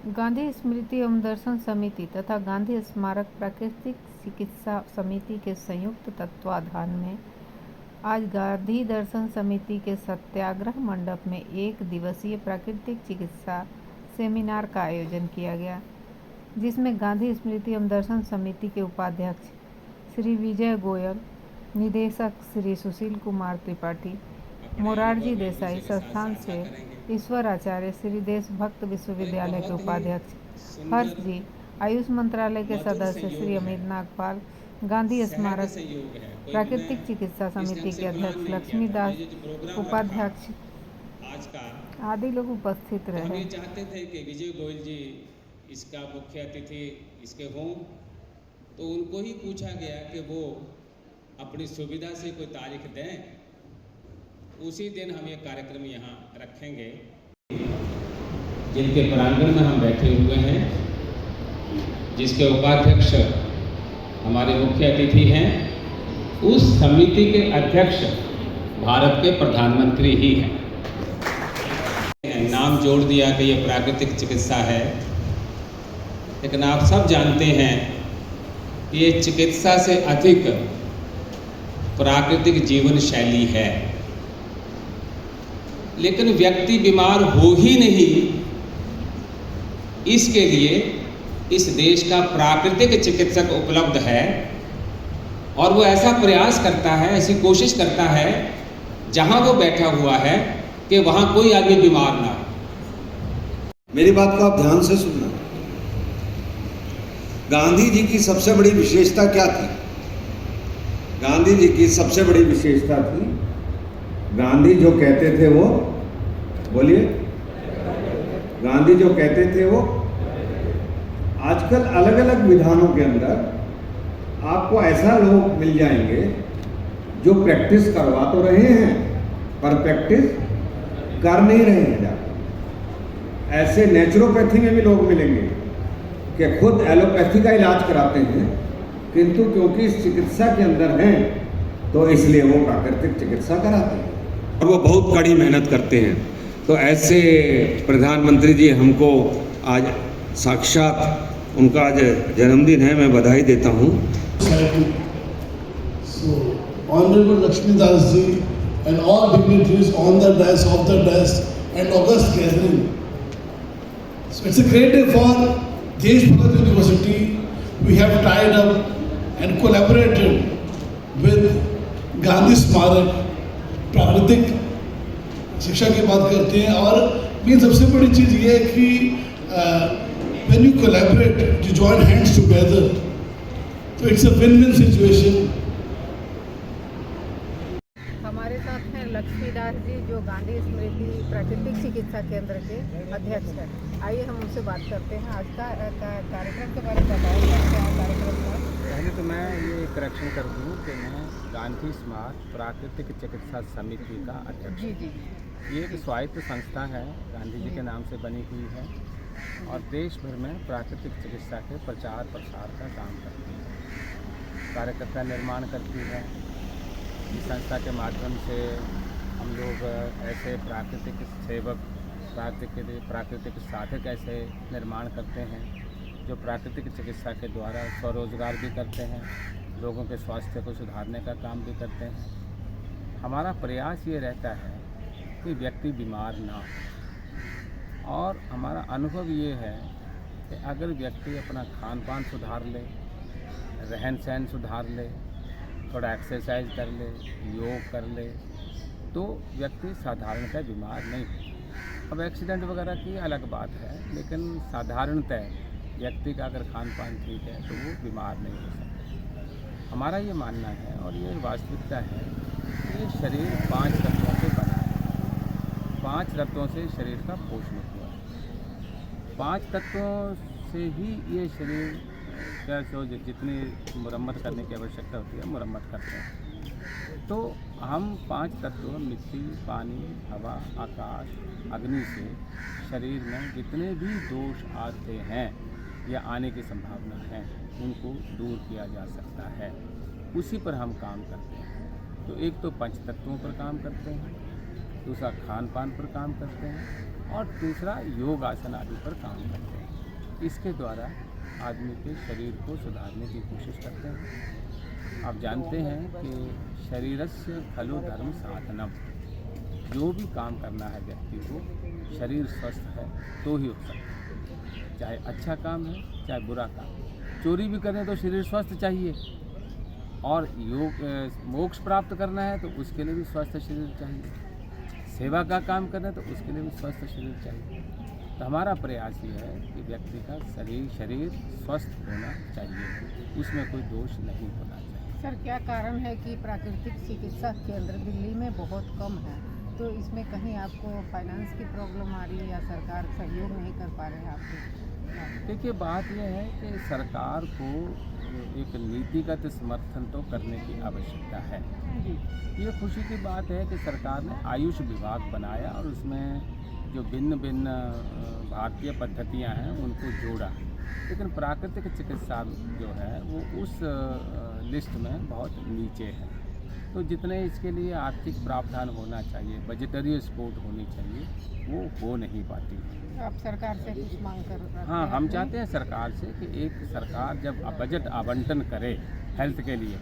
गांधी स्मृति एवं दर्शन समिति तथा गांधी स्मारक प्राकृतिक चिकित्सा समिति के संयुक्त तत्वाधान में आज गांधी दर्शन समिति के सत्याग्रह मंडप में 1 दिवसीय प्राकृतिक चिकित्सा सेमिनार का आयोजन किया गया, जिसमें गांधी स्मृति एवं दर्शन समिति के उपाध्यक्ष श्री विजय गोयल, निदेशक श्री सुशील कुमार त्रिपाठी, मोरारजी देसाई संस्थान से ईश्वर आचार्य, श्री देशभक्त विश्वविद्यालय के उपाध्यक्ष हर्ष जी, आयुष मंत्रालय के सदस्य श्री अमित नागपाल, गांधी स्मारक प्राकृतिक चिकित्सा समिति के अध्यक्ष लक्ष्मी दास, उपाध्यक्ष आदि लोग उपस्थित रहे। हम ये चाहते थे कि विजय गोयल जी इसका मुख्य अतिथि इसके हों, तो उनको ही पूछा गया कि वो अपनी सुविधा से कोई तारीख दें। उसी दिन हम ये कार्यक्रम यहाँ रखेंगे, जिनके प्रांगण में हम बैठे हुए हैं, जिसके उपाध्यक्ष हमारे मुख्य अतिथि हैं। उस समिति के अध्यक्ष भारत के प्रधानमंत्री ही हैं। नाम जोड़ दिया कि ये प्राकृतिक चिकित्सा है, लेकिन आप सब जानते हैं कि ये चिकित्सा से अधिक प्राकृतिक जीवन शैली है। लेकिन व्यक्ति बीमार हो ही नहीं, इसके लिए इस देश का प्राकृतिक चिकित्सक उपलब्ध है और वो ऐसा प्रयास करता है, ऐसी कोशिश करता है जहां वो बैठा हुआ है कि वहां कोई आदमी बीमार ना हो। मेरी बात को आप ध्यान से सुनना। गांधी जी की सबसे बड़ी विशेषता क्या थी? गांधी जी की सबसे बड़ी विशेषता थी, गांधी जो कहते थे वो, बोलिए, गांधी जो कहते थे वो। आजकल अलग अलग विधानों के अंदर आपको ऐसा लोग मिल जाएंगे जो प्रैक्टिस करवा तो रहे हैं पर प्रैक्टिस कर नहीं रहे हैं जाकर। ऐसे नेचुरोपैथी में भी लोग मिलेंगे कि खुद एलोपैथी का इलाज कराते हैं, किंतु क्योंकि इस चिकित्सा के अंदर हैं तो इसलिए वो प्राकृतिक चिकित्सा कराते हैं और वो बहुत कड़ी मेहनत करते हैं। तो ऐसे प्रधानमंत्री जी हमको आज साक्षात उनका आज जन्मदिन है, मैं बधाई देता हूँ। So, Honorable Lakshmi Das ji and all dignitaries on the dais, off the dais and august gathering. So it's a great day for Desh Bhagat University. We have tied up and collaborated with Gandhi Smarak, प्राकृतिक शिक्षा की बात करते हैं। और main सबसे बड़ी चीज़ ये है कि when you collaborate, you join hands together, so it's a win-win situation. हमारे साथ हैं लक्ष्मी दास जी, जो गांधी स्मृति प्राकृतिक चिकित्सा केंद्र के अध्यक्ष हैं। आइए हम उनसे बात करते हैं। आज का कार्यक्रम के बारे में बताया क्या कार्यक्रम था? पहले तो मैं ये करेक्शन कर दूँ कि मैं गांधी स्मारक प्राकृतिक चिकित्सा समिति का अध्यक्ष। जी। ये एक स्वायत्त संस्था है, गांधी जी के नाम से बनी हुई है और देश भर में प्राकृतिक चिकित्सा के प्रचार प्रसार का काम करती है, कार्यकर्ता निर्माण करती है। इस संस्था के माध्यम से हम लोग ऐसे प्राकृतिक सेवक, प्राकृतिक साधक ऐसे निर्माण करते हैं जो प्राकृतिक चिकित्सा के द्वारा स्वरोजगार भी करते हैं, लोगों के स्वास्थ्य को सुधारने का काम भी करते हैं। हमारा प्रयास ये रहता है कि व्यक्ति बीमार ना हो, और हमारा अनुभव ये है कि अगर व्यक्ति अपना खान पान सुधार ले, रहन सहन सुधार ले, थोड़ा एक्सरसाइज कर ले, योग कर ले, तो व्यक्ति साधारणतः बीमार नहीं हो। अब एक्सीडेंट वगैरह की अलग बात है, लेकिन साधारणतः व्यक्ति का अगर खान पान ठीक है तो वो बीमार नहीं हो सकता। हमारा ये मानना है और ये वास्तविकता है कि ये शरीर 5 तत्वों से बना है, 5 तत्वों से शरीर का पोषण हुआ है। 5 तत्वों से ही ये शरीर का जो जितनी मुरम्मत करने की आवश्यकता होती है मुरम्मत करते हैं। तो हम 5 तत्व मिट्टी, पानी, हवा, आकाश, अग्नि से शरीर में जितने भी दोष आते हैं या आने की संभावना है उनको दूर किया जा सकता है, उसी पर हम काम करते हैं। तो एक तो 5 तत्वों पर काम करते हैं, दूसरा खान पान पर काम करते हैं और तीसरा योग आसन आदि पर काम करते हैं। इसके द्वारा आदमी के शरीर को सुधारने की कोशिश करते हैं। आप जानते हैं कि शरीरस्य खलु धर्म साधनम, जो भी काम करना है व्यक्ति को, शरीर स्वस्थ है तो ही हो सकता है। चाहे अच्छा काम है चाहे बुरा काम, चोरी भी करें तो शरीर स्वस्थ चाहिए, और योग मोक्ष प्राप्त करना है तो उसके लिए भी स्वस्थ शरीर चाहिए, सेवा का काम करना है तो उसके लिए भी स्वस्थ शरीर चाहिए। तो हमारा प्रयास ये है कि व्यक्ति का शरीर स्वस्थ होना चाहिए, उसमें कोई दोष नहीं होना चाहिए। सर, क्या कारण है कि प्राकृतिक चिकित्सा केंद्र दिल्ली में बहुत कम है? तो इसमें कहीं आपको फाइनेंस की प्रॉब्लम आ रही है या सरकार सहयोग नहीं कर पा रहे हैं आपको? देखिए, बात यह है कि सरकार को एक नीतिगत समर्थन तो करने की आवश्यकता है। ये खुशी की बात है कि सरकार ने आयुष विभाग बनाया और उसमें जो भिन्न भिन्न भारतीय पद्धतियां हैं उनको जोड़ा, लेकिन प्राकृतिक चिकित्सा जो है वो उस लिस्ट में बहुत नीचे है। तो जितने इसके लिए आर्थिक प्रावधान होना चाहिए, बजटरी सपोर्ट होनी चाहिए, वो हो नहीं पाती है। आप सरकार से कुछ मांग कर रहे हैं? हाँ, हम चाहते हैं सरकार से कि एक सरकार जब बजट आवंटन करे हेल्थ के लिए,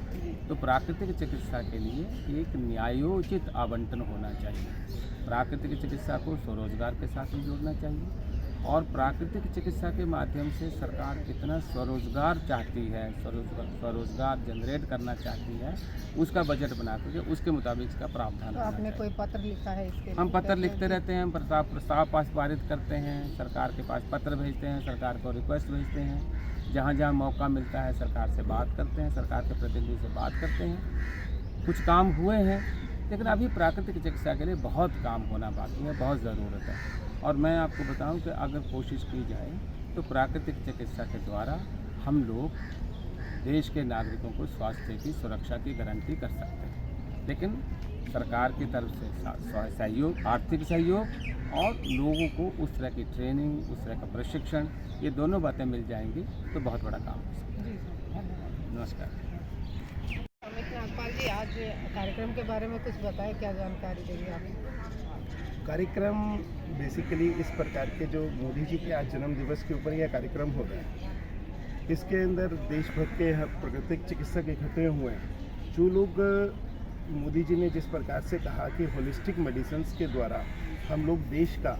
तो प्राकृतिक चिकित्सा के लिए एक न्यायोचित आवंटन होना चाहिए। प्राकृतिक चिकित्सा को स्वरोजगार के साथ भी जोड़ना चाहिए, और प्राकृतिक चिकित्सा के माध्यम से सरकार कितना स्वरोजगार चाहती है, स्वरोजगार जनरेट करना चाहती है, उसका बजट बना करके उसके मुताबिक इसका प्रावधान। तो आपने कोई पत्र लिखा है इसके लिए? हम पत्र लिखते रहते हैं, प्रस्ताव पास पारित करते हैं, सरकार के पास पत्र भेजते हैं, सरकार को रिक्वेस्ट भेजते हैं, जहाँ जहाँ मौका मिलता है सरकार से बात करते हैं, सरकार के प्रतिनिधि से बात करते हैं। कुछ काम हुए हैं, लेकिन अभी प्राकृतिक चिकित्सा के लिए बहुत काम होना बाकी है, बहुत ज़रूरत है। और मैं आपको बताऊं कि अगर कोशिश की जाए तो प्राकृतिक चिकित्सा के द्वारा हम लोग देश के नागरिकों को स्वास्थ्य की सुरक्षा की गारंटी कर सकते हैं, लेकिन सरकार की तरफ से सहयोग, आर्थिक सहयोग और लोगों को उस तरह की ट्रेनिंग, उस तरह का प्रशिक्षण, ये दोनों बातें मिल जाएंगी तो बहुत बड़ा काम हो सकता है। नमस्कार। अमित नागपाल जी, आज कार्यक्रम के बारे में कुछ बताएं, क्या जानकारी देंगे आप? कार्यक्रम बेसिकली इस प्रकार के, जो मोदी जी के आज जन्म दिवस के ऊपर यह कार्यक्रम हो रहा है, इसके अंदर देश भर के प्राकृतिक चिकित्सक इकट्ठे हुए हैं। जो लोग, मोदी जी ने जिस प्रकार से कहा कि होलिस्टिक मेडिसिन्स के द्वारा हम लोग देश का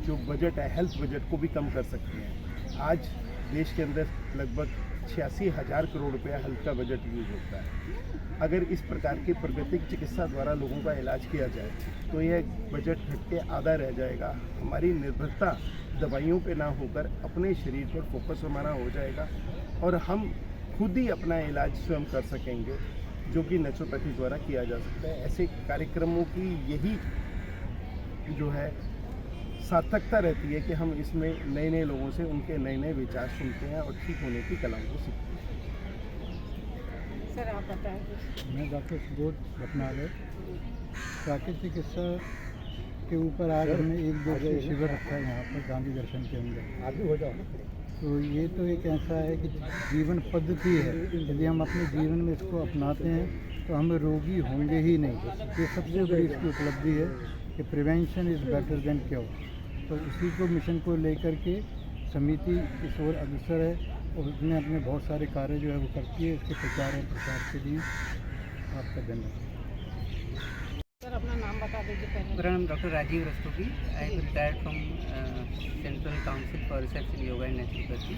जो बजट है, हेल्थ बजट को भी कम कर सकते हैं। आज देश के अंदर लगभग 86,000 करोड़ रुपया हेल्थ का बजट यूज होता है। अगर इस प्रकार की प्राकृतिक चिकित्सा द्वारा लोगों का इलाज किया जाए तो यह बजट घट के आधा रह जाएगा। हमारी निर्भरता दवाइयों पे ना होकर अपने शरीर पर फोकस हमारा हो जाएगा, और हम खुद ही अपना इलाज स्वयं कर सकेंगे, जो कि नेचुरोपैथी द्वारा किया जा सकता है। ऐसे कार्यक्रमों की यही जो है सार्थकता रहती है कि हम इसमें नए नए लोगों से उनके नए नए विचार सुनते हैं और ठीक होने की कला को सीखते हैं। सर, आप बताएं। मैं डॉक्टर सुबोध भटनागर, प्राकृतिक चिकित्सा के ऊपर आज हमने एक दिवसीय शिविर रखा है यहाँ पर गांधी दर्शन के अंदर। आगे हो जाओ। तो ये तो एक ऐसा है कि जीवन पद्धति है, यदि हम अपने जीवन में इसको अपनाते हैं तो हम रोगी होंगे ही नहीं। ये सबसे बड़ी इसकी उपलब्धि है कि prevention is better than cure. तो उसी को मिशन को लेकर के समिति इस ओर अग्रसर है और उसमें अपने बहुत सारे कार्य जो है वो करती है। इसके प्रचार और प्रसार के लिए आपका धन्यवाद। सर, अपना नाम बता दीजिए पहले। मेरा नाम doctor Rajeev Rastogi. I am retired from central council for research in yoga and naturopathy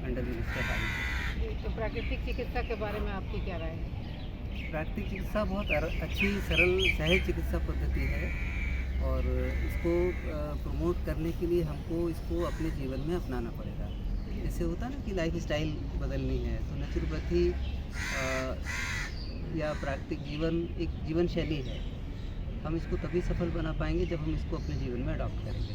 under minister health. तो प्राकृतिक चिकित्सा के बारे में आपकी क्या राय है? प्राकृतिक चिकित्सा बहुत अच्छी, सरल, सहज चिकित्सा पद्धति है, और इसको प्रमोट करने के लिए हमको इसको अपने जीवन में अपनाना पड़ेगा। जैसे होता है ना कि लाइफ स्टाइल बदलनी है, तो नेचुरोपैथी या प्राकृतिक जीवन एक जीवन शैली है। हम इसको तभी सफल बना पाएंगे जब हम इसको अपने जीवन में अडॉप्ट करेंगे।